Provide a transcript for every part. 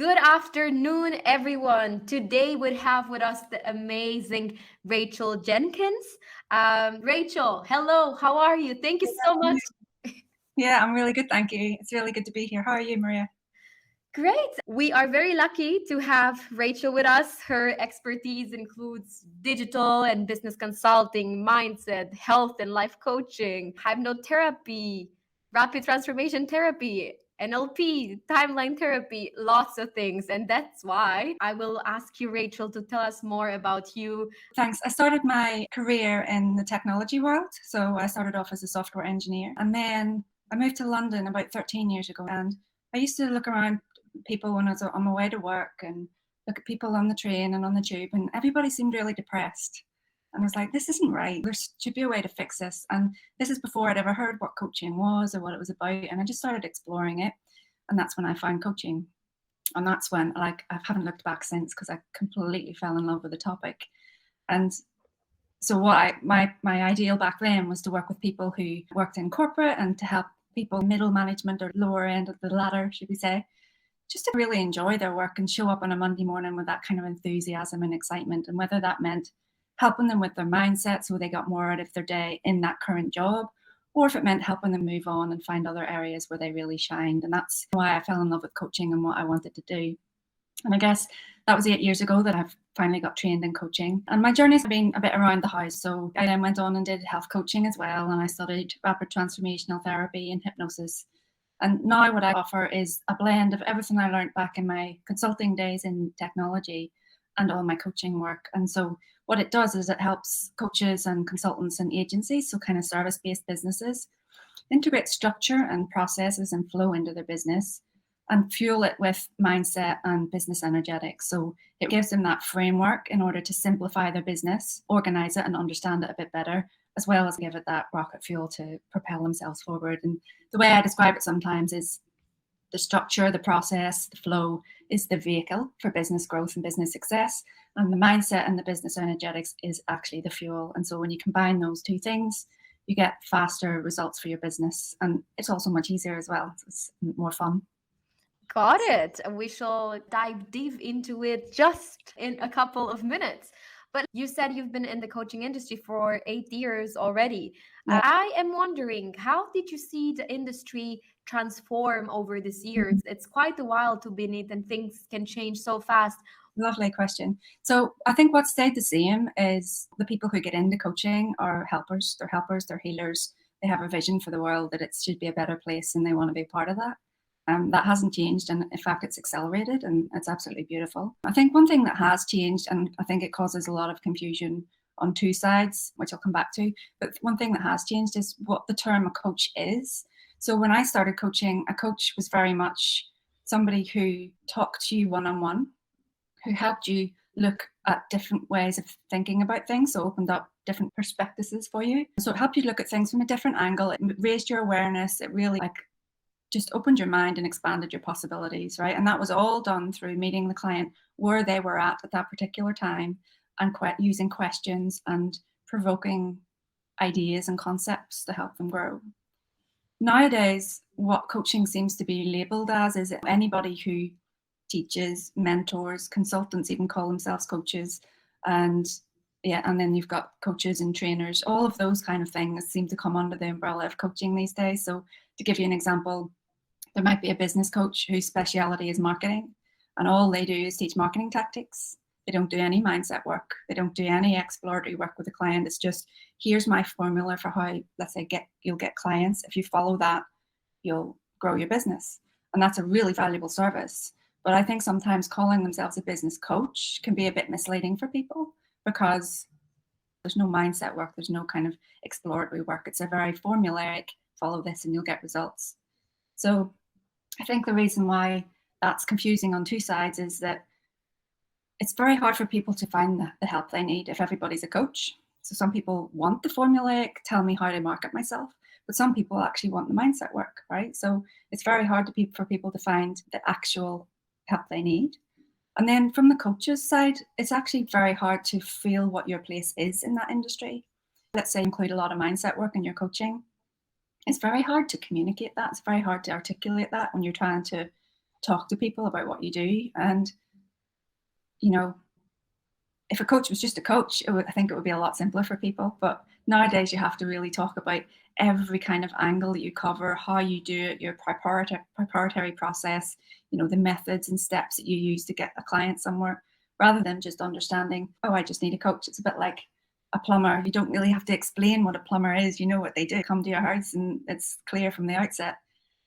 Good afternoon, everyone. Today we have with us the amazing Rachel Jenkins. Rachel, hello, how are you? Thank you so much. Yeah, I'm really good, thank you. It's really good to be here. How are you, Maria? Great. We are very lucky to have Rachel with us. Her expertise includes digital and business consulting, mindset, health and life coaching, hypnotherapy, rapid transformation therapy, NLP, timeline therapy, lots of things. And that's why I will ask you, Rachel, to tell us more about you. Thanks. I started my career in the technology world. So I started off as a software engineer, and then I moved to London about 13 years ago. And I used to look around people when I was on my way to work and look at people on the train and on the tube, and everybody seemed really depressed. And I was like, this isn't right. There should be a way to fix this. And this is before I'd ever heard what coaching was or what it was about. And I just started exploring it. And that's when I found coaching. And that's when, I haven't looked back since, because I completely fell in love with the topic. And so my ideal back then was to work with people who worked in corporate and to help people middle management or lower end of the ladder, should we say, just to really enjoy their work and show up on a Monday morning with that kind of enthusiasm and excitement. And whether that meant helping them with their mindset so they got more out of their day in that current job, or if it meant helping them move on and find other areas where they really shined. And that's why I fell in love with coaching and what I wanted to do. And I guess that was 8 years ago that I've finally got trained in coaching. And my journey's been a bit around the house. So I then went on and did health coaching as well. And I studied rapid transformational therapy and hypnosis. And now what I offer is a blend of everything I learned back in my consulting days in technology and all my coaching work. And so what it does is it helps coaches and consultants and agencies, so kind of service-based businesses, integrate structure and processes and flow into their business and fuel it with mindset and business energetics. So it gives them that framework in order to simplify their business, organize it and understand it a bit better, as well as give it that rocket fuel to propel themselves forward. And the way I describe it sometimes is the structure, the process, the flow is the vehicle for business growth and business success. And the mindset and the business energetics is actually the fuel. And so when you combine those two things, you get faster results for your business. And it's also much easier as well. It's more fun. Got it. We shall dive deep into it just in a couple of minutes. But you said you've been in the coaching industry for 8 years already. Yeah. I am wondering, how did you see the industry transform over these years? It's quite a while to be in it, and things can change so fast. Lovely question. So I think what stayed the same is the people who get into coaching are helpers. They're helpers, they're healers. They have a vision for the world that it should be a better place and they want to be part of that. That hasn't changed, and in fact it's accelerated, and it's absolutely beautiful. I think one thing that has changed, and I think it causes a lot of confusion on two sides, which I'll come back to, but one thing that has changed is what the term a coach is. So when I started coaching, a coach was very much somebody who talked to you one-on-one, who helped you look at different ways of thinking about things, so opened up different perspectives for you. So it helped you look at things from a different angle. It raised your awareness. It really just opened your mind and expanded your possibilities, right? And that was all done through meeting the client where they were at that particular time and using questions and provoking ideas and concepts to help them grow. Nowadays, what coaching seems to be labeled as is anybody who teaches, mentors, consultants even call themselves coaches, and then you've got coaches and trainers. All of those kind of things seem to come under the umbrella of coaching these days. So to give you an example, there might be a business coach whose speciality is marketing, and all they do is teach marketing tactics. They don't do any mindset work. They don't do any exploratory work with the client. It's just, here's my formula for how, let's say, you'll get clients. If you follow that, you'll grow your business. And that's a really valuable service. But I think sometimes calling themselves a business coach can be a bit misleading for people, because there's no mindset work. There's no kind of exploratory work. It's a very formulaic, follow this and you'll get results. So I think the reason why that's confusing on two sides is that it's very hard for people to find the help they need if everybody's a coach. So some people want the formulaic, tell me how to market myself, but some people actually want the mindset work, right? So it's very hard for people to find the actual help they need. And then from the coach's side, it's actually very hard to feel what your place is in that industry. Let's say you include a lot of mindset work in your coaching. It's very hard to communicate that. It's very hard to articulate that when you're trying to talk to people about what you do. And, you know, if a coach was just a coach, I think it would be a lot simpler for people. But nowadays you have to really talk about every kind of angle that you cover, how you do it, your preparatory process, you know, the methods and steps that you use to get a client somewhere, rather than just understanding, oh, I just need a coach. It's a bit like a plumber. You don't really have to explain what a plumber is. You know what they do. Come to your house and it's clear from the outset.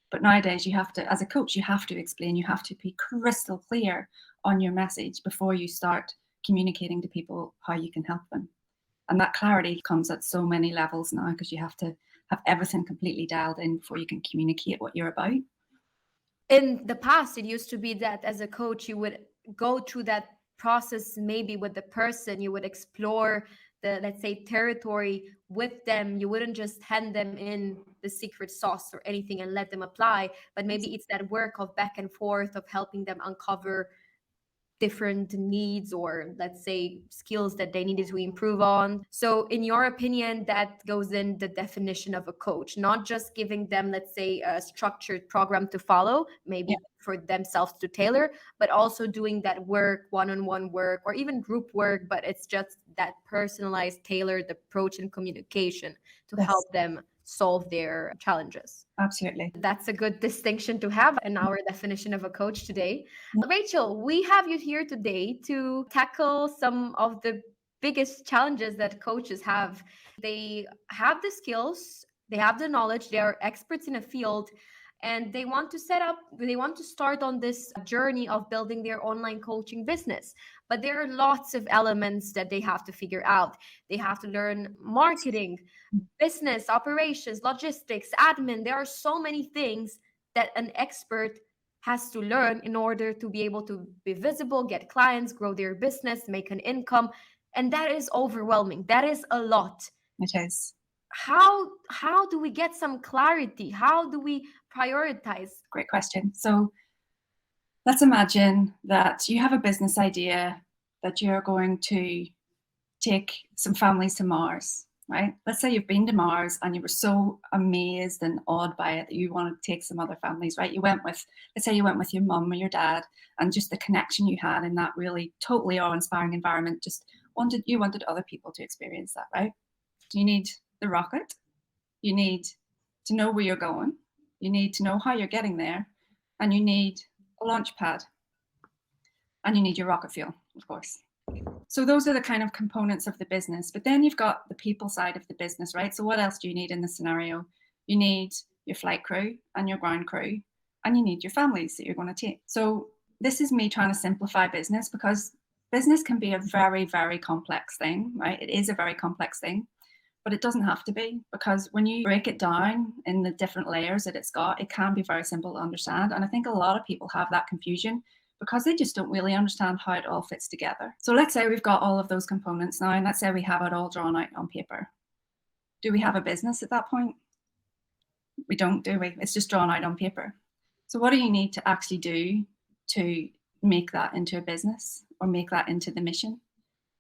But nowadays you have to, as a coach, you have to explain, you have to be crystal clear on your message before you start communicating to people how you can help them. And that clarity comes at so many levels now, because you have to have everything completely dialed in before you can communicate what you're about. In the past, it used to be that as a coach, you would go through that process maybe with the person, you would explore the, let's say, territory with them. You wouldn't just hand them in the secret sauce or anything and let them apply, but maybe it's that work of back and forth of helping them uncover different needs, or let's say skills that they needed to improve on. So in your opinion, that goes in the definition of a coach, not just giving them, let's say, a structured program to follow, maybe for themselves to tailor, but also doing that work, one-on-one work, or even group work, but it's just that personalized, tailored approach and communication to help them solve their challenges. Absolutely. That's a good distinction to have in our definition of a coach today. Rachel, we have you here today to tackle some of the biggest challenges that coaches have. They have the skills, they have the knowledge, they are experts in a field, and they want to start on this journey of building their online coaching business. But there are lots of elements that they have to figure out. They have to learn marketing, business, operations, logistics, admin. There are so many things that an expert has to learn in order to be able to be visible, get clients, grow their business, make an income. And that is overwhelming. That is a lot. It is. How do we get some clarity? How do we prioritize? Great question. So let's imagine that you have a business idea that you're going to take some families to Mars, right? Let's say you've been to Mars and you were so amazed and awed by it that you want to take some other families, right? Let's say you went with your mum or your dad, and just the connection you had in that really totally awe-inspiring environment, you wanted other people to experience that, right? You need the rocket. You need to know where you're going. You need to know how you're getting there. And you need a launch pad. And you need your rocket fuel, of course. So those are the kind of components of the business. But then you've got the people side of the business, right? So what else do you need in this scenario? You need your flight crew and your ground crew, and you need your families that you're going to take. So this is me trying to simplify business, because business can be a very, very complex thing, right? It is a very complex thing, but it doesn't have to be, because when you break it down in the different layers that it's got, it can be very simple to understand. And I think a lot of people have that confusion because they just don't really understand how it all fits together. So let's say we've got all of those components now, and let's say we have it all drawn out on paper. Do we have a business at that point? We don't, do we? It's just drawn out on paper. So what do you need to actually do to make that into a business or make that into the mission?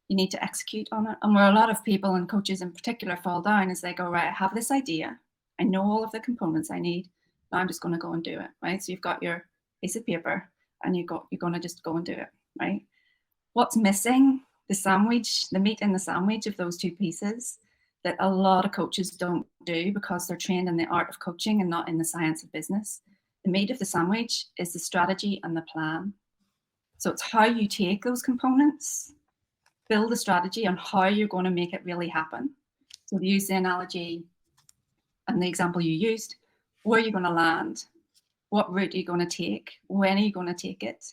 You need to execute on it. And where a lot of people, and coaches in particular, fall down is they go, right, I have this idea. I know all of the components I need. Now I'm just going to go and do it, right? So you've got your piece of paper and you're going to just go and do it, right? What's missing? The sandwich, the meat in the sandwich of those two pieces that a lot of coaches don't do because they're trained in the art of coaching and not in the science of business. The meat of the sandwich is the strategy and the plan. So it's how you take those components, build a strategy on how you're going to make it really happen. So to use the analogy and the example you used, where are you going to land? What route are you going to take? When are you going to take it?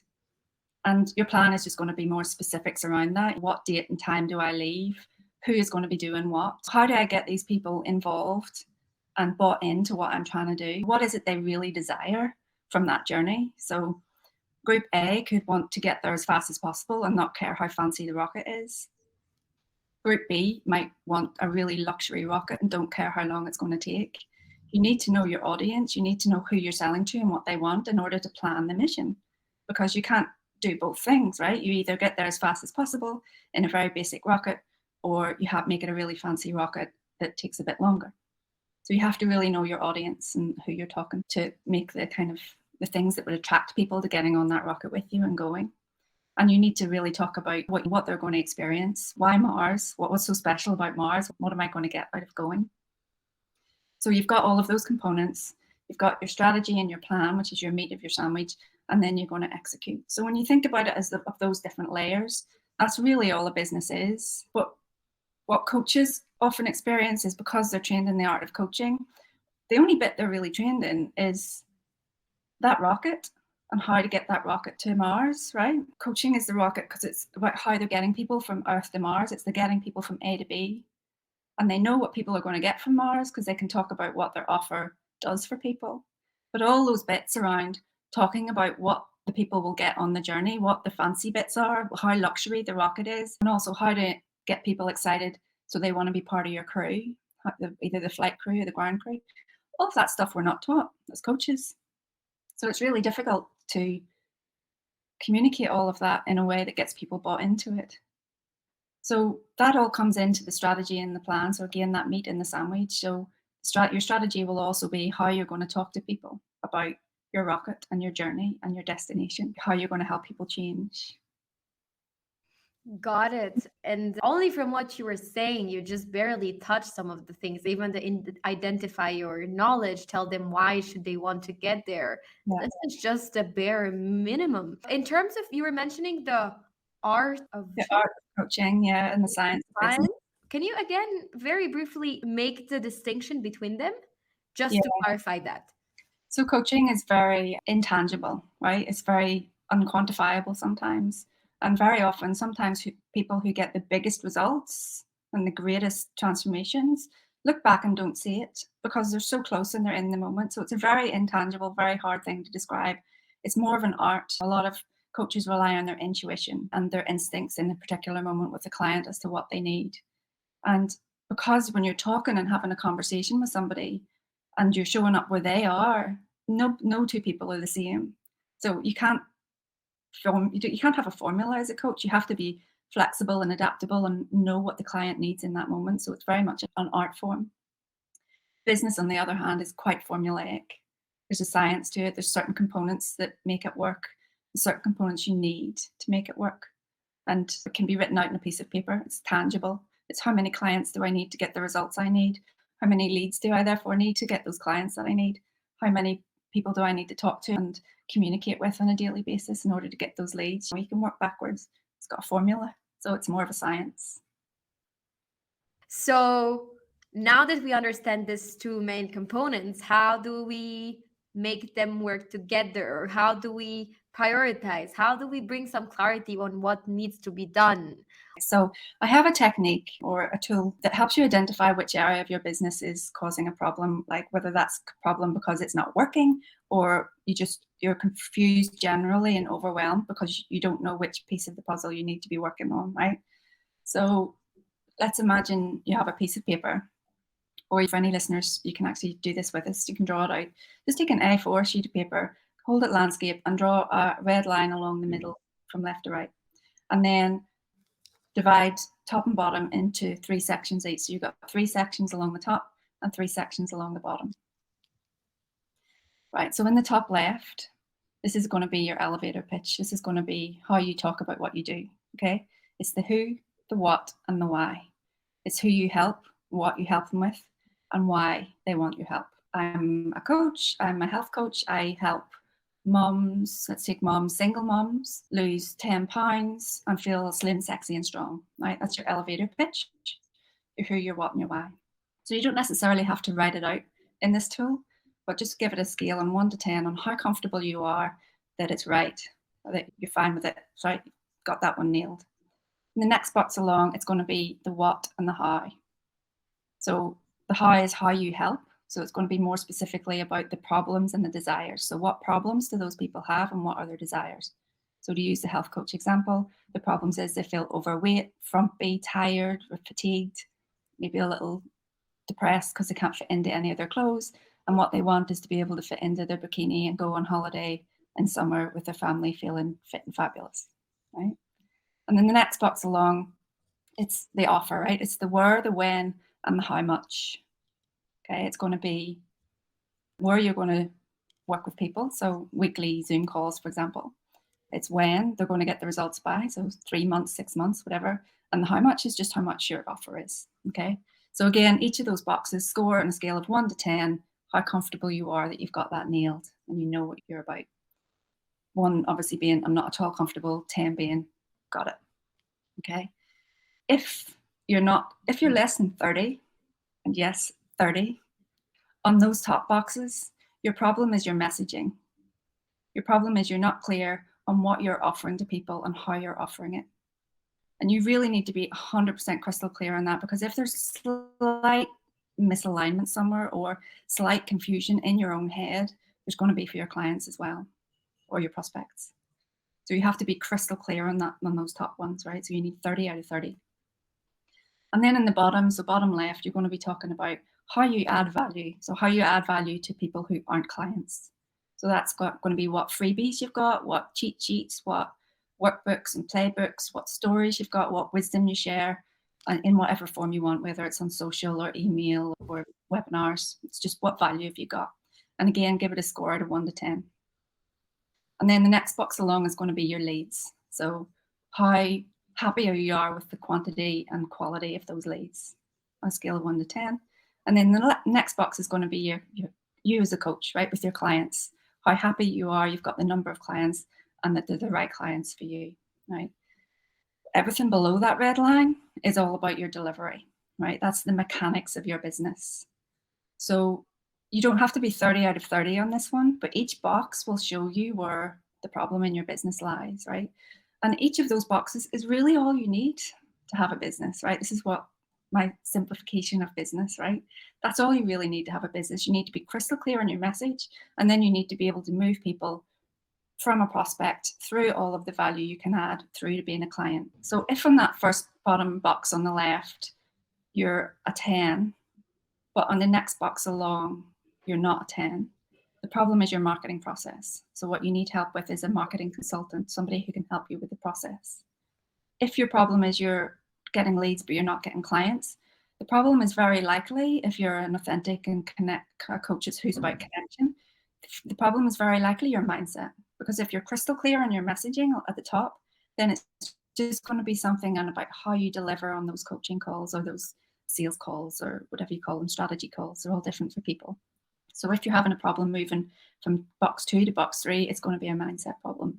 And your plan is just going to be more specifics around that. What date and time do I leave? Who is going to be doing what? How do I get these people involved and bought into what I'm trying to do? What is it they really desire from that journey? So Group A could want to get there as fast as possible and not care how fancy the rocket is. Group B might want a really luxury rocket and don't care how long it's going to take. You need to know your audience. You need to know who you're selling to and what they want in order to plan the mission, because you can't do both things, right? You either get there as fast as possible in a very basic rocket, or you make it a really fancy rocket that takes a bit longer. So you have to really know your audience and who you're talking to make the kind of the things that would attract people to getting on that rocket with you and going. And you need to really talk about what they're going to experience. Why Mars? What's so special about Mars? What am I going to get out of going? So you've got all of those components. You've got your strategy and your plan, which is your meat of your sandwich, and then you're going to execute. So when you think about it as of those different layers, that's really all a business is. But what coaches often experience is, because they're trained in the art of coaching, the only bit they're really trained in is that rocket and how to get that rocket to Mars, right? Coaching is the rocket because it's about how they're getting people from Earth to Mars. It's the getting people from A to B. And they know what people are going to get from Mars because they can talk about what their offer does for people. But all those bits around talking about what the people will get on the journey, what the fancy bits are, how luxury the rocket is, and also how to get people excited so they want to be part of your crew, either the flight crew or the ground crew. All of that stuff we're not taught as coaches. So it's really difficult to communicate all of that in a way that gets people bought into it. So that all comes into the strategy and the plan. So again, that meat in the sandwich. So your strategy will also be how you're going to talk to people about your rocket and your journey and your destination, how you're going to help people change. Got it. And only from what you were saying, you just barely touched some of the things, even identify your knowledge, tell them why should they want to get there. Yeah. This is just a bare minimum. In terms of, you were mentioning the art of The art of coaching, yeah, and the science of business. Can you again very briefly make the distinction between them, just Yeah. to clarify that? So coaching is very intangible, right? It's very unquantifiable sometimes. And very often, sometimes people who get the biggest results and the greatest transformations look back and don't see it because they're so close and they're in the moment. So it's a very intangible, very hard thing to describe. It's more of an art. A lot of coaches rely on their intuition and their instincts in a particular moment with the client as to what they need. And because when you're talking and having a conversation with somebody and you're showing up where they are, no two people are the same. So you can't have a formula as a coach. You have to be flexible and adaptable and know what the client needs in that moment. So it's very much an art form. Business, on the other hand, is quite formulaic. There's a science to it. There's certain components that make it work, certain components you need to make it work. And it can be written out on a piece of paper. It's tangible. It's how many clients do I need to get the results I need? How many leads do I therefore need to get those clients that I need? How many people do I need to talk to and communicate with on a daily basis in order to get those leads? You can work backwards. It's got a formula. So it's more of a science. So now that we understand these two main components, how do we make them work together? Or how do we prioritize? How do we bring some clarity on what needs to be done? So I have a technique or a tool that helps you identify which area of your business is causing a problem, like whether that's a problem because it's not working or you're confused generally and overwhelmed because you don't know which piece of the puzzle you need to be working on, right? So let's imagine you have a piece of paper, or for any listeners, you can actually do this with us. You can draw it out. Just take an A4 sheet of paper, hold it landscape, and draw a red line along the middle from left to right. And then divide top and bottom into 3 sections each. So you've got 3 sections along the top and 3 sections along the bottom. Right, so in the top left, this is going to be your elevator pitch. This is going to be how you talk about what you do, okay? It's the who, the what, and the why. It's who you help, what you help them with, and why they want your help. I'm a coach, I'm a health coach. I help moms, let's take moms, single moms, lose 10 pounds and feel slim, sexy, and strong, right? That's your elevator pitch, your who, your what, and your why. So you don't necessarily have to write it out in this tool, but just give it a scale on 1 to 10 on how comfortable you are that it's right, that you're fine with it. So I got that one nailed. In the next box along, it's going to be the what and the how. So the how is how you help. So it's going to be more specifically about the problems and the desires. So what problems do those people have and what are their desires? So to use the health coach example, the problems is they feel overweight, frumpy, tired, or fatigued, maybe a little depressed because they can't fit into any of their clothes. And what they want is to be able to fit into their bikini and go on holiday in summer with their family feeling fit and fabulous, right? And then the next box along, it's the offer, right? It's the where, the when, and the how much. Okay, it's going to be where you're going to work with people. So weekly Zoom calls, for example. It's when they're going to get the results by. So 3 months, 6 months, whatever. And the how much is just how much your offer is. Okay. So again, each of those boxes score on a scale of 1 to 10, how comfortable you are that you've got that nailed and you know what you're about. 1 obviously being, I'm not at all comfortable. 10 being, got it. Okay. If you're less than 30, and yes, 30, on those top boxes, your problem is your messaging. Your problem is you're not clear on what you're offering to people and how you're offering it. And you really need to be 100% crystal clear on that, because if there's slight misalignment somewhere or slight confusion in your own head, there's going to be for your clients as well, or your prospects. So you have to be crystal clear on that, on those top ones, right? So you need 30 out of 30. And then in the bottom, so bottom left, you're going to be talking about how you add value. So how you add value to people who aren't clients. So that's going to be what freebies you've got, what cheat sheets, what workbooks and playbooks, what stories you've got, what wisdom you share in whatever form you want, whether it's on social or email or webinars. It's just what value have you got. And again, give it a score out of 1 to 10. And then the next box along is going to be your leads. So how happy you are with the quantity and quality of those leads on a scale of 1 to 10. And then the next box is going to be you as a coach, right, with your clients. How happy you are, you've got the number of clients and that they're the right clients for you, right? Everything below that red line is all about your delivery, right? That's the mechanics of your business. So you don't have to be 30 out of 30 on this one, but each box will show you where the problem in your business lies, right? And each of those boxes is really all you need to have a business, right? This is what my simplification of business, right? That's all you really need to have a business. You need to be crystal clear on your message, and then you need to be able to move people from a prospect through all of the value you can add through to being a client. So if on that first bottom box on the left, you're a 10, but on the next box along, you're not a 10, the problem is your marketing process. So what you need help with is a marketing consultant, somebody who can help you with the process. If your problem is you're getting leads, but you're not getting clients, the problem is very likely, if you're an authentic and coach who's about connection, the problem is very likely your mindset. Because if you're crystal clear on your messaging at the top, then it's just going to be something about how you deliver on those coaching calls or those sales calls or whatever you call them, strategy calls. They're all different for people. So if you're having a problem moving from box 2 to box 3, it's going to be a mindset problem.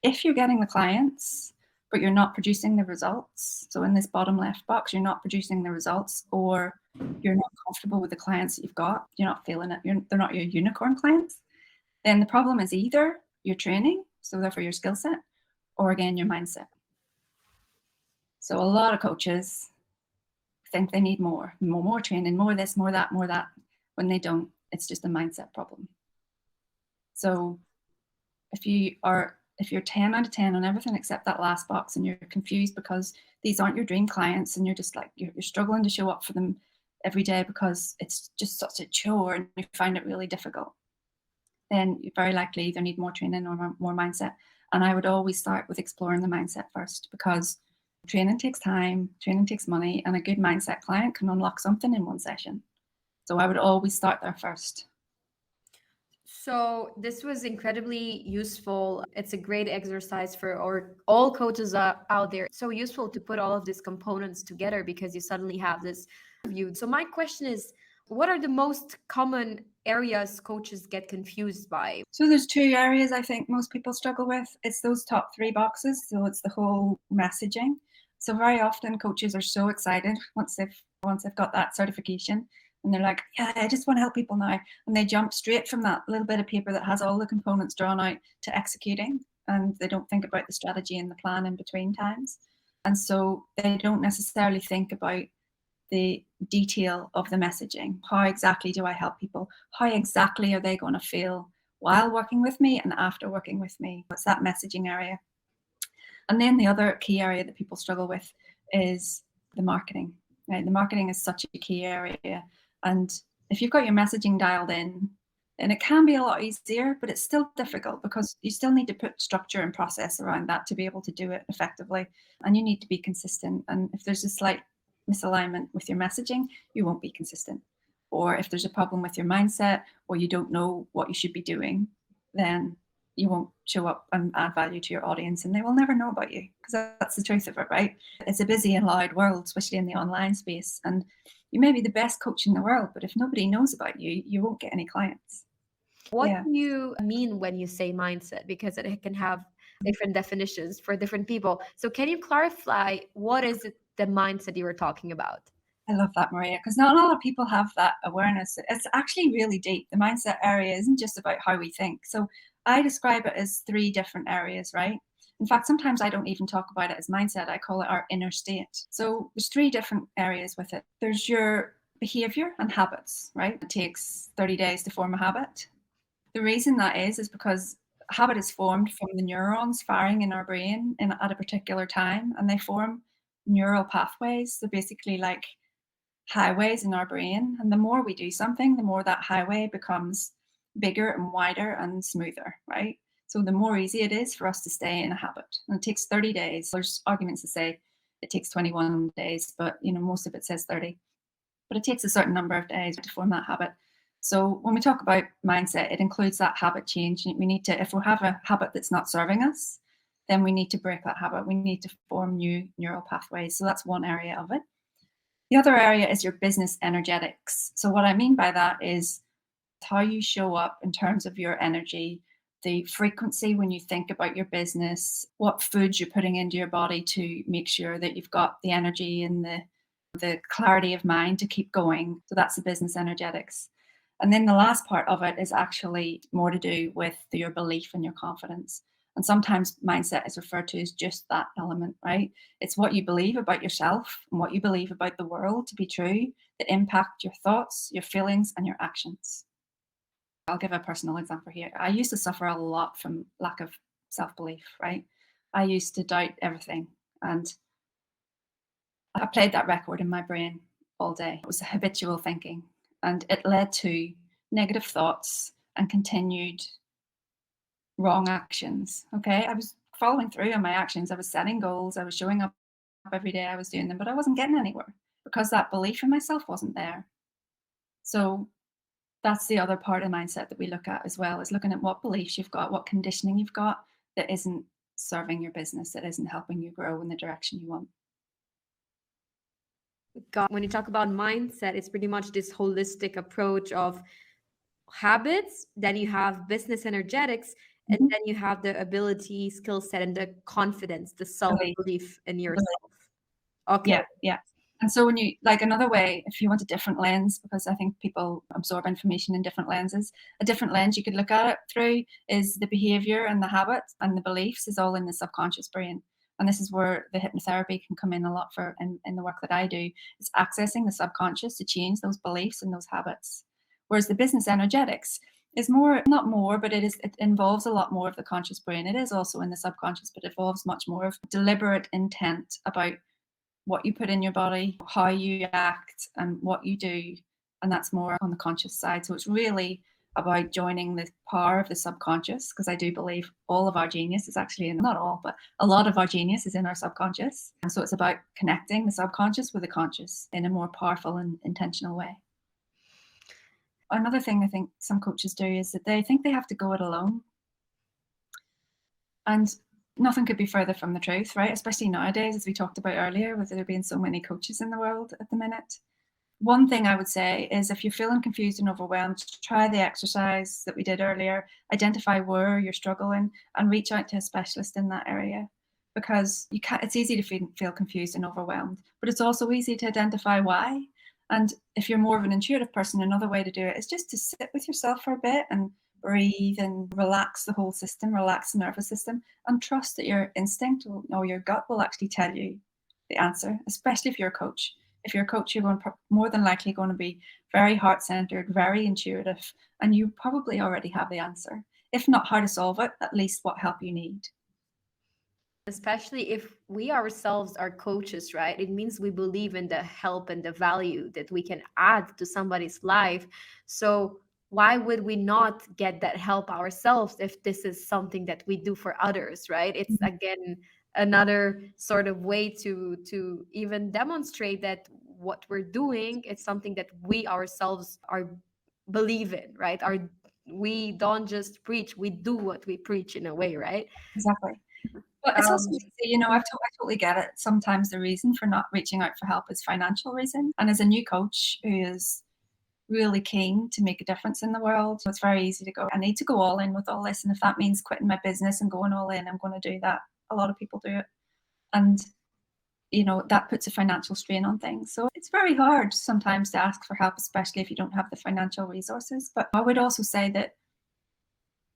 If you're getting the clients, but you're not producing the results, so in this bottom left box, you're not producing the results, or you're not comfortable with the clients that you've got, you're not feeling it, they're not your unicorn clients, then the problem is either your training, so therefore your skill set, or again, your mindset. So a lot of coaches think they need more training, more this, more that, when they don't. It's just a mindset problem. So if you're 10 out of 10 on everything except that last box, and you're confused because these aren't your dream clients, and you're just like, you're struggling to show up for them every day because it's just such a chore and you find it really difficult, then you very likely either need more training or more mindset. And I would always start with exploring the mindset first, because training takes time, training takes money, and a good mindset client can unlock something in one session. So I would always start there first. So this was incredibly useful. It's a great exercise for all coaches out there. So useful to put all of these components together, because you suddenly have this view. So my question is, what are the most common areas coaches get confused by? So there's 2 areas I think most people struggle with. It's those top 3 boxes. So it's the whole messaging. So very often coaches are so excited once they've got that certification, and they're like, yeah, I just want to help people now. And they jump straight from that little bit of paper that has all the components drawn out to executing. And they don't think about the strategy and the plan in between times. And so they don't necessarily think about the detail of the messaging. How exactly do I help people? How exactly are they going to feel while working with me and after working with me? What's that messaging area? And then the other key area that people struggle with is the marketing. Right? The marketing is such a key area. And if you've got your messaging dialed in, then it can be a lot easier, but it's still difficult because you still need to put structure and process around that to be able to do it effectively. And you need to be consistent. And if there's a slight misalignment with your messaging, you won't be consistent. or if there's a problem with your mindset, or you don't know what you should be doing, then you won't show up and add value to your audience, and they will never know about you, because that's the truth of it, right? It's a busy and loud world, especially in the online space, and you may be the best coach in the world, but if nobody knows about you, you won't get any clients. What Yeah. do you mean when you say mindset? Because it can have different definitions for different people. So can you clarify what is it, the mindset you were talking about? I love that, Maria, because not a lot of people have that awareness. It's actually really deep. The mindset area isn't just about how we think. So I describe it as 3 different areas, right? In fact, sometimes I don't even talk about it as mindset. I call it our inner state. So there's 3 different areas with it. There's your behavior and habits, right? It takes 30 days to form a habit. The reason that is because habit is formed from the neurons firing in our brain at a particular time, and they form neural pathways. So basically like highways in our brain. And the more we do something, the more that highway becomes bigger and wider and smoother, right? So the more easy it is for us to stay in a habit. And it takes 30 days. There's arguments to say it takes 21 days, but most of it says 30. But it takes a certain number of days to form that habit. So when we talk about mindset, it includes that habit change. We need to, if we have a habit that's not serving us, then we need to break that habit. We need to form new neural pathways. So that's one area of it. The other area is your business energetics. So what I mean by that is how you show up in terms of your energy, the frequency when you think about your business, what foods you're putting into your body to make sure that you've got the energy and the clarity of mind to keep going. So that's the business energetics. And then the last part of it is actually more to do with your belief and your confidence. And sometimes mindset is referred to as just that element, right? It's what you believe about yourself and what you believe about the world to be true that impact your thoughts, your feelings, and your actions. I'll give a personal example here. I used to suffer a lot from lack of self-belief, right? I used to doubt everything. And I played that record in my brain all day. It was habitual thinking. And it led to negative thoughts and continued wrong actions. Okay. I was following through on my actions. I was setting goals. I was showing up every day. I was doing them, but I wasn't getting anywhere because that belief in myself wasn't there. So that's the other part of mindset that we look at as well, is looking at what beliefs you've got, what conditioning you've got that isn't serving your business, that isn't helping you grow in the direction you want. God, when you talk about mindset, it's pretty much this holistic approach of habits, then you have business energetics, and then you have the ability, skill set, and the confidence, the self-belief in yourself. Okay. Yeah. And so when you, like, another way, if you want a different lens, because I think people absorb information in different lenses, a different lens you could look at it through is the behavior and the habits and the beliefs is all in the subconscious brain. And this is where the hypnotherapy can come in a lot for in the work that I do. It's accessing the subconscious to change those beliefs and those habits. Whereas the business energetics is more, not more, but it involves a lot more of the conscious brain. It is also in the subconscious, but it involves much more of deliberate intent about what you put in your body, how you act, and what you do. And that's more on the conscious side. So it's really about joining the power of the subconscious, because I do believe all of our genius is actually in, not all, but a lot of our genius is in our subconscious. And so it's about connecting the subconscious with the conscious in a more powerful and intentional way. Another thing I think some coaches do is that they think they have to go it alone. And nothing could be further from the truth, right? Especially nowadays, as we talked about earlier, with there being so many coaches in the world at the minute. One thing I would say is if you're feeling confused and overwhelmed, try the exercise that we did earlier, identify where you're struggling and reach out to a specialist in that area. Because it's easy to feel confused and overwhelmed, but it's also easy to identify why. And if you're more of an intuitive person, another way to do it is just to sit with yourself for a bit and breathe and relax the whole system, relax the nervous system, and trust that your instinct or your gut will actually tell you the answer, especially if you're a coach. If you're a coach, you're more than likely going to be very heart-centered, very intuitive, and you probably already have the answer. If not how to solve it, at least what help you need. Especially if we ourselves are coaches, right? It means we believe in the help and the value that we can add to somebody's life. So why would we not get that help ourselves if this is something that we do for others, right? It's again another sort of way to even demonstrate that what we're doing, it's something that we ourselves are believe in, right? We don't just preach, we do what we preach in a way, right? Exactly. But it's also, Um, I totally get it. Sometimes the reason for not reaching out for help is financial reason. And as a new coach who is really keen to make a difference in the world, it's very easy to go, I need to go all in with all this. And if that means quitting my business and going all in, I'm going to do that. A lot of people do it. And, that puts a financial strain on things. So it's very hard sometimes to ask for help, especially if you don't have the financial resources. But I would also say that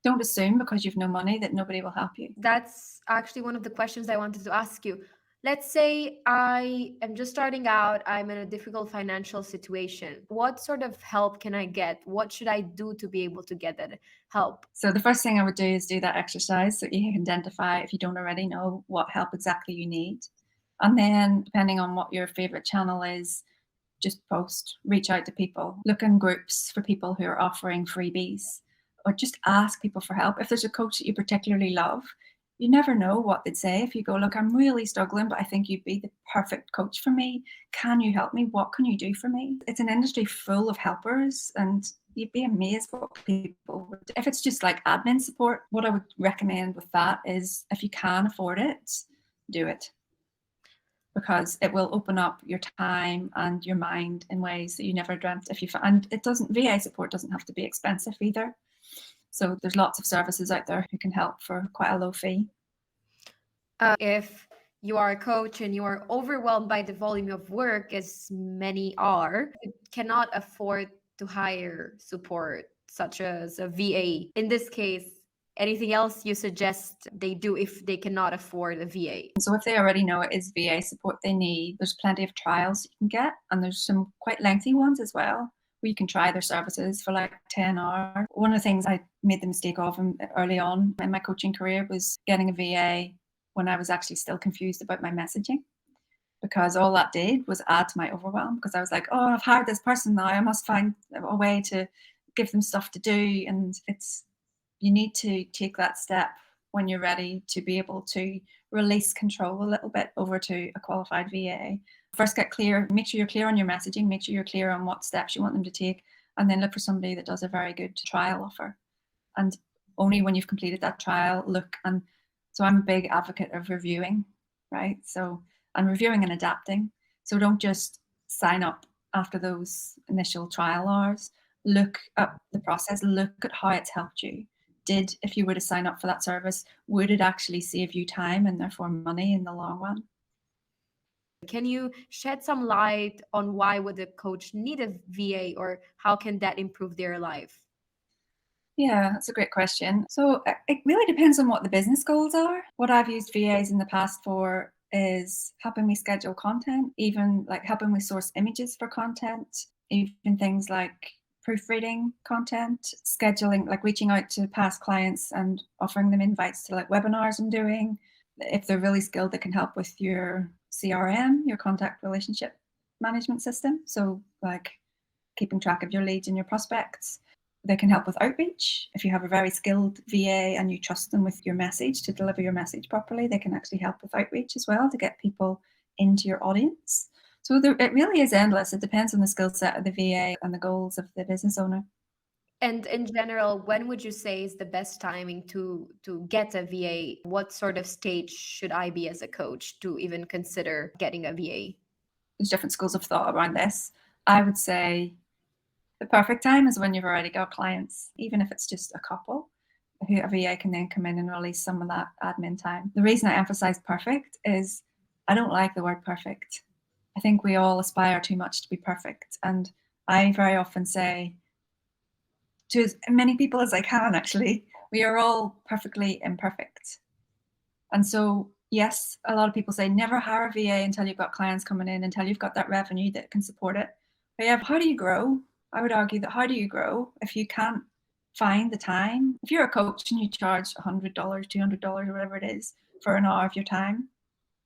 don't assume because you've no money that nobody will help you. that's actually one of the questions I wanted to ask you. Let's say I am just starting out, I'm in a difficult financial situation. What sort of help can I get? What should I do to be able to get that help? So the first thing I would do is do that exercise so you can identify, if you don't already know, what help exactly you need. And then depending on what your favorite channel is, just post, reach out to people, look in groups for people who are offering freebies, or just ask people for help. If there's a coach that you particularly love, you never know what they'd say. If you go, look, I'm really struggling, but I think you'd be the perfect coach for me. Can you help me? What can you do for me? It's an industry full of helpers, and you'd be amazed what people would do. If it's just like admin support, what I would recommend with that is if you can afford it, do it. Because it will open up your time and your mind in ways that you never dreamt. And it doesn't, VA support doesn't have to be expensive either. So there's lots of services out there who can help for quite a low fee. If you are a coach and you are overwhelmed by the volume of work, as many are, you cannot afford to hire support, such as a VA. In this case, anything else you suggest they do if they cannot afford a VA? So if they already know it is VA support they need, there's plenty of trials you can get, and there's some quite lengthy ones as well, where you can try their services for like 10 hours. One of the things I made the mistake of early on in my coaching career was getting a VA when I was actually still confused about my messaging, because all that did was add to my overwhelm, because I was like, oh, I've hired this person now, I must find a way to give them stuff to do. And you need to take that step when you're ready to be able to release control a little bit over to a qualified VA. First, get clear, make sure you're clear on your messaging, make sure you're clear on what steps you want them to take, and then look for somebody that does a very good trial offer. And only when you've completed that trial, look. And so I'm a big advocate of reviewing, right? So I'm reviewing and adapting. So don't just sign up after those initial trial hours. Look at the process, look at how it's helped you. If you were to sign up for that service, would it actually save you time and therefore money in the long run? Can you shed some light on why would a coach need a VA, or how can that improve their life? Yeah, that's a great question. So it really depends on what the business goals are. What I've used VAs in the past for is helping me schedule content, even like helping me source images for content, even things like proofreading content, scheduling, like reaching out to past clients and offering them invites to like webinars I'm doing. If they're really skilled, they can help with your CRM, your contact relationship management system. So like keeping track of your leads and your prospects. They can help with outreach. If you have a very skilled VA and you trust them with your message to deliver your message properly, they can actually help with outreach as well to get people into your audience. So it really is endless. It depends on the skill set of the VA and the goals of the business owner. And in general, when would you say is the best timing to get a VA? What sort of stage should I be as a coach to even consider getting a VA? There's different schools of thought around this. I would say the perfect time is when you've already got clients, even if it's just a couple. A VA can then come in and release some of that admin time. The reason I emphasize perfect is I don't like the word perfect. I think we all aspire too much to be perfect. And I very often say to as many people as I can, actually, we are all perfectly imperfect. And so, yes, a lot of people say never hire a VA until you've got clients coming in, until you've got that revenue that can support it. But yeah, how do you grow? I would argue that how do you grow if you can't find the time? If you're a coach and you charge $100, $200, or whatever it is for an hour of your time,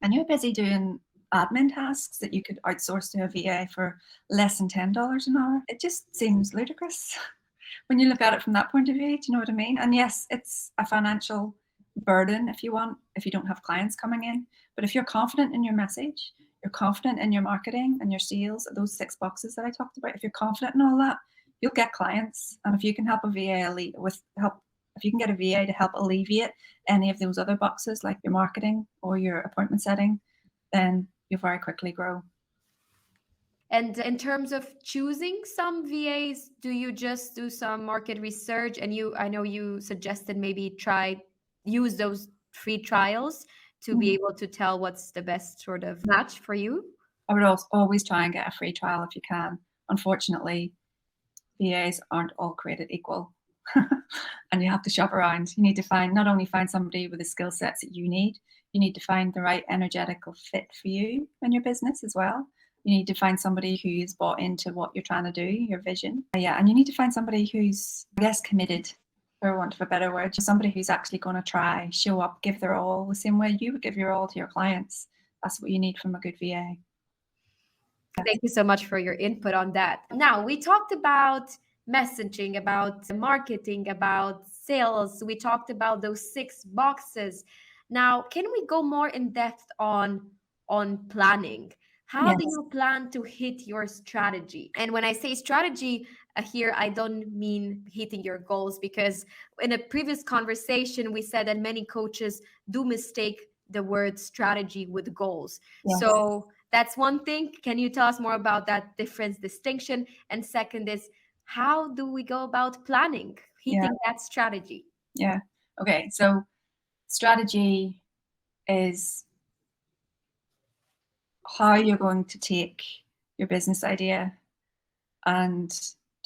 and you're busy doing admin tasks that you could outsource to a VA for less than $10 an hour, it just seems ludicrous when you look at it from that point of view. Do you know what I mean? And yes, it's a financial burden if you don't have clients coming in. But if you're confident in your message, you're confident in your marketing and your sales, those 6 boxes that I talked about, if you're confident in all that, you'll get clients. And if you can help a VA if you can get a VA to help alleviate any of those other boxes, like your marketing or your appointment setting, then you'll very quickly grow. And in terms of choosing some VAs, do you just do some market research? And I know you suggested maybe use those free trials to be able to tell what's the best sort of match for you? I would always try and get a free trial if you can. Unfortunately, VAs aren't all created equal. And you have to shop around. You need to not only find somebody with the skill sets that you need to find the right energetical fit for you and your business as well. You need to find somebody who's bought into what you're trying to do, your vision. Yeah, and you need to find somebody who's, I guess, committed, for want of a better word, just somebody who's actually going to try, show up, give their all the same way you would give your all to your clients. That's what you need from a good VA. Thank you so much for your input on that. Now, we talked about messaging, about marketing, about sales. We talked about those 6 boxes. Now, can we go more in depth on planning? How do you plan to hit your strategy? And when I say strategy here, I don't mean hitting your goals, because in a previous conversation, we said that many coaches do mistake the word strategy with goals. Yes. So that's one thing. Can you tell us more about that difference, distinction? And second is, how do we go about planning, hitting that strategy? Yeah. Okay. So strategy is how you're going to take your business idea and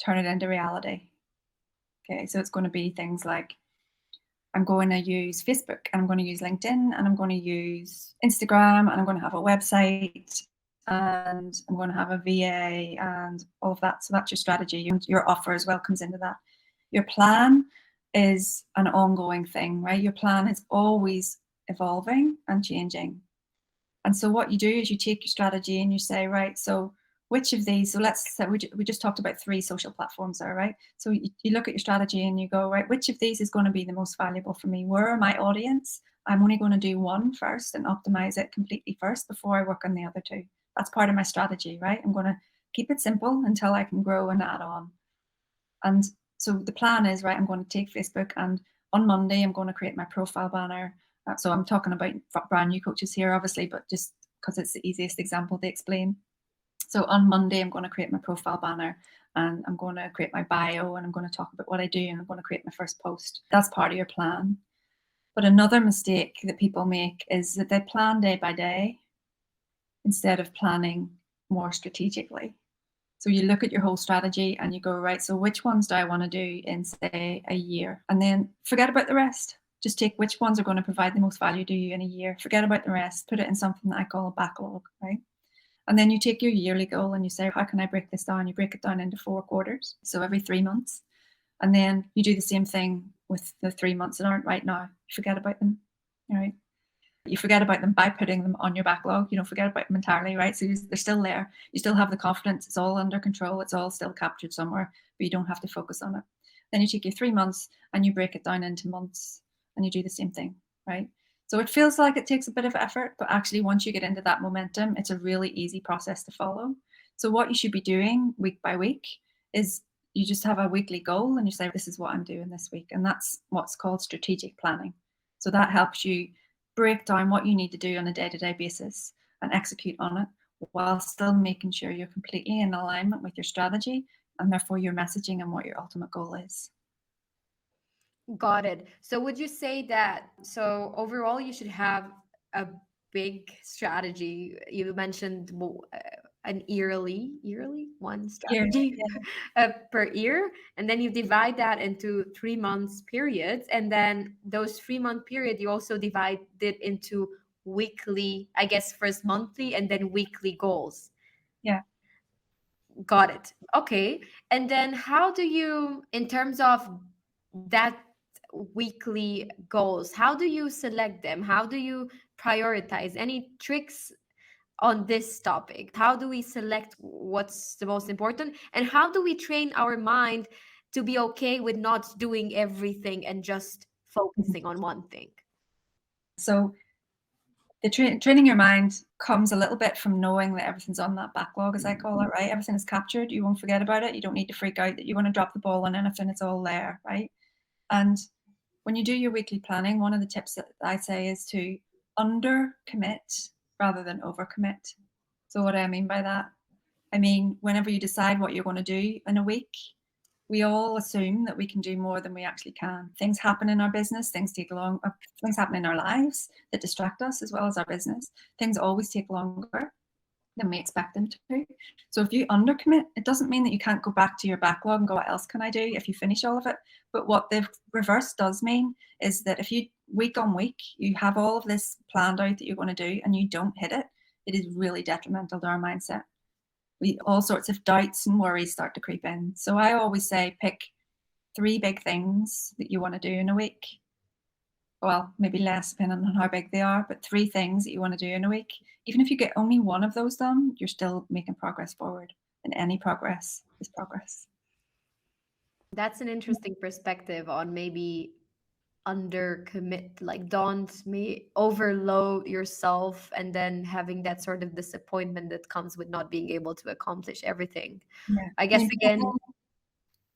turn it into reality. Okay. So it's going to be things like, I'm going to use Facebook, and I'm going to use LinkedIn, and I'm going to use Instagram, and I'm going to have a website, and I'm going to have a VA and all of that. So that's your strategy. Your offer as well comes into that. Your plan is an ongoing thing, right? Your plan is always evolving and changing. And so what you do is you take your strategy and you say, right, so which of these, so let's say we just talked about 3 social platforms there, right? So you look at your strategy and you go, right, which of these is going to be the most valuable for me? Where are my audience? I'm only going to do one first and optimize it completely first before I work on the other 2. That's part of my strategy, right? I'm going to keep it simple until I can grow and add on. And so the plan is, right, I'm going to take Facebook, and on Monday, I'm going to create my profile banner. So I'm talking about brand new coaches here, obviously, but just because it's the easiest example to explain. So on Monday, I'm going to create my profile banner, and I'm going to create my bio, and I'm going to talk about what I do, and I'm going to create my first post. That's part of your plan. But another mistake that people make is that they plan day by day instead of planning more strategically. So you look at your whole strategy and you go, right, so which ones do I want to do in, say, a year? And then forget about the rest. Just take which ones are going to provide the most value to you in a year. Forget about the rest. Put it in something that I call a backlog, right? And then you take your yearly goal and you say, how can I break this down? You break it down into 4 quarters, so every 3 months. And then you do the same thing with the 3 months that aren't right now. You forget about them, all right? You forget about them by putting them on your backlog. You don't forget about them entirely, right? So they're still there. You still have the confidence. It's all under control. It's all still captured somewhere, but you don't have to focus on it. Then you take your 3 months and you break it down into months, and you do the same thing, right? So it feels like it takes a bit of effort, but actually once you get into that momentum, it's a really easy process to follow. So what you should be doing week by week is you just have a weekly goal and you say, this is what I'm doing this week. And that's what's called strategic planning. So that helps you break down what you need to do on a day-to-day basis and execute on it, while still making sure you're completely in alignment with your strategy and therefore your messaging and what your ultimate goal is. Got it. So would you say that, so overall you should have a big strategy? You mentioned an yearly one strategy per year, and then you divide that into 3 months periods, and then those 3-month period you also divide it into weekly, I guess first monthly and then weekly goals. Yeah. Got it. Okay. And then how do you, in terms of that weekly goals, how do you select them? How do you prioritize? Any tricks on this topic? How do we select what's the most important? And how do we train our mind to be okay with not doing everything and just focusing on one thing? So The training your mind comes a little bit from knowing that everything's on that backlog, as I call it, right? Everything is captured. You won't forget about it. You don't need to freak out that you want to drop the ball on anything. It's all there, right? And when you do your weekly planning, one of the tips that I say is to under commit rather than over commit. So what do I mean by that? I mean, whenever you decide what you're going to do in a week, we all assume that we can do more than we actually can. Things happen in our business, things happen in our lives that distract us as well as our business. Things always take longer than we expect them to. So if you undercommit, it doesn't mean that you can't go back to your backlog and go, what else can I do if you finish all of it? But what the reverse does mean is that if you week on week, you have all of this planned out that you're going to do and you don't hit it, it is really detrimental to our mindset. All sorts of doubts and worries start to creep in. So I always say pick 3 big things that you want to do in a week. Well, maybe less depending on how big they are, but 3 things that you want to do in a week. Even if you get only one of those done, you're still making progress forward. And any progress is progress. That's an interesting perspective on maybe undercommit, like don't overload yourself and then having that sort of disappointment that comes with not being able to accomplish everything. Yeah. I guess again,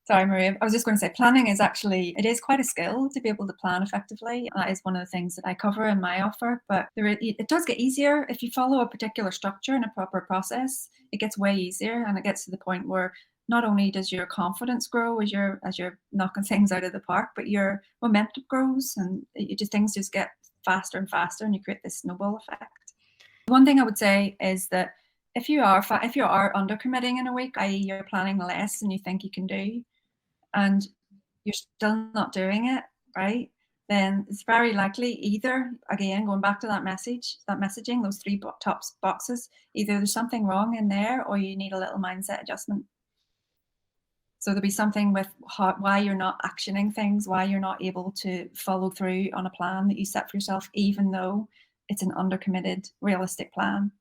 sorry, Maria, I was just going to say planning is actually, it is quite a skill to be able to plan effectively. That is one of the things that I cover in my offer, but it does get easier if you follow a particular structure and a proper process. It gets way easier, and it gets to the point where not only does your confidence grow as you're knocking things out of the park, but your momentum grows, and things just get faster and faster, and you create this snowball effect. One thing I would say is that if you are undercommitting in a week, i.e. you're planning less than you think you can do, and you're still not doing it, right? Then it's very likely either, again, going back to that messaging, those 3 top boxes, either there's something wrong in there or you need a little mindset adjustment. So there'll be something with why you're not actioning things, why you're not able to follow through on a plan that you set for yourself, even though it's an undercommitted, realistic plan.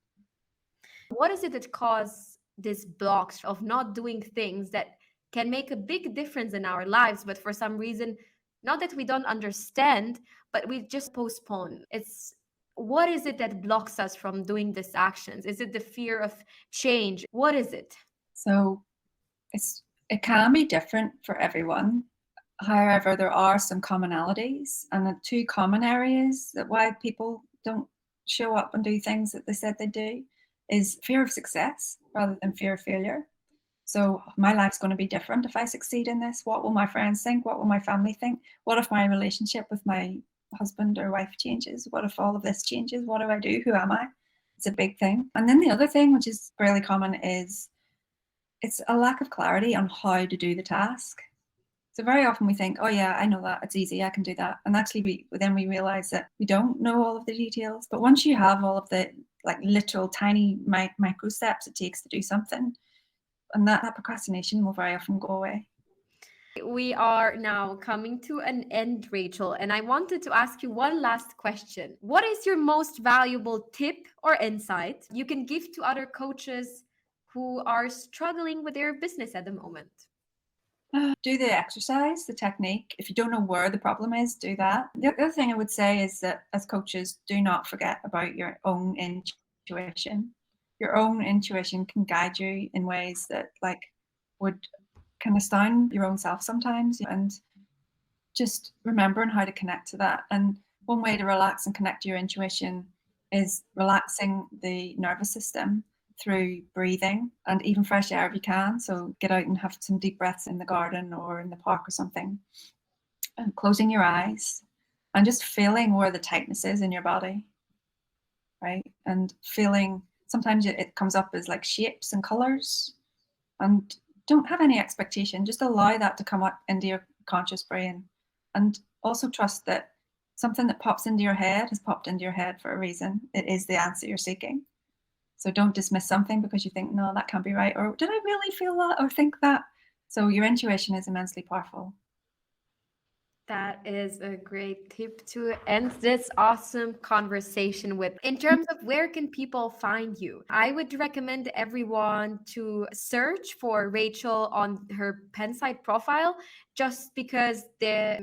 what is it that causes this blocks of not doing things that can make a big difference in our lives, but for some reason, not that we don't understand, but we just postpone? What is it that blocks us from doing these actions? Is it the fear of change? What is it? So it can be different for everyone. However, there are some commonalities, and the 2 common areas that why people don't show up and do things that they said they do is fear of success rather than fear of failure. So my life's going to be different if I succeed in this. What will my friends think? What will my family think? What if my relationship with my husband or wife changes? What if all of this changes? What do I do? Who am I? It's a big thing. And then the other thing, which is fairly common, is it's a lack of clarity on how to do the task. So very often we think, oh yeah, I know that, it's easy, I can do that. And actually then we realize that we don't know all of the details. But once you have all of the literal tiny micro steps it takes to do something, and that procrastination will very often go away. We are now coming to an end, Rachel, and I wanted to ask you one last question. What is your most valuable tip or insight you can give to other coaches who are struggling with their business at the moment? Do the exercise, the technique. If you don't know where the problem is, do that. The other thing I would say is that as coaches, do not forget about your own intuition. Your own intuition can guide you in ways that would kind of astound your own self sometimes, and just remembering how to connect to that. And one way to relax and connect to your intuition is relaxing the nervous system through breathing and even fresh air if you can. So get out and have some deep breaths in the garden or in the park or something, and closing your eyes and just feeling where the tightness is in your body, right? And feeling, sometimes it comes up as shapes and colors, and don't have any expectation, just allow that to come up into your conscious brain. And also trust that something that pops into your head has popped into your head for a reason. It is the answer you're seeking. So don't dismiss something because you think, no, that can't be right, or did I really feel that or think that? So your intuition is immensely powerful. That is a great tip to end this awesome conversation with. In terms of where can people find you, I would recommend everyone to search for Rachel on her Penside profile, just because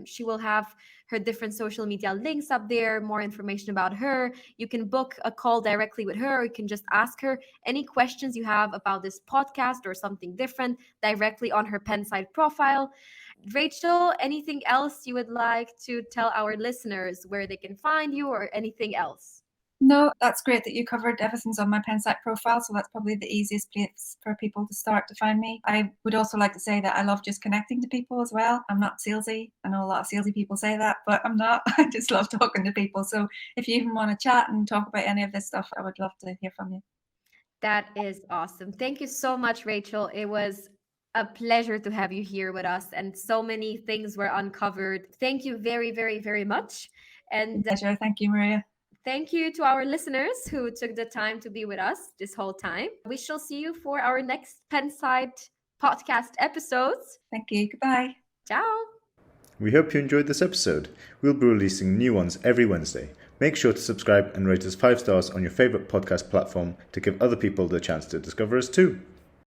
she will have her different social media links up there, more information about her. You can book a call directly with her, or you can just ask her any questions you have about this podcast or something different directly on her Penside profile. Rachel, anything else you would like to tell our listeners where they can find you or anything else? No, that's great that you covered everything's on my Penside profile, so that's probably the easiest place for people to start to find me. I would also like to say that I love just connecting to people as well. I'm not salesy. I know a lot of salesy people say that, but I'm not. I just love talking to people. So if you even want to chat and talk about any of this stuff, I would love to hear from you. That is awesome. Thank you so much, Rachel. It was a pleasure to have you here with us, and so many things were uncovered. Thank you very, very, very much. And Pleasure. Thank you, Maria. thank you to our listeners who took the time to be with us this whole time. We shall see you for our next Penside podcast episodes. Thank you. Goodbye. Ciao. We hope you enjoyed this episode. We'll be releasing new ones every Wednesday. Make sure to subscribe and rate us 5 stars on your favourite podcast platform to give other people the chance to discover us too.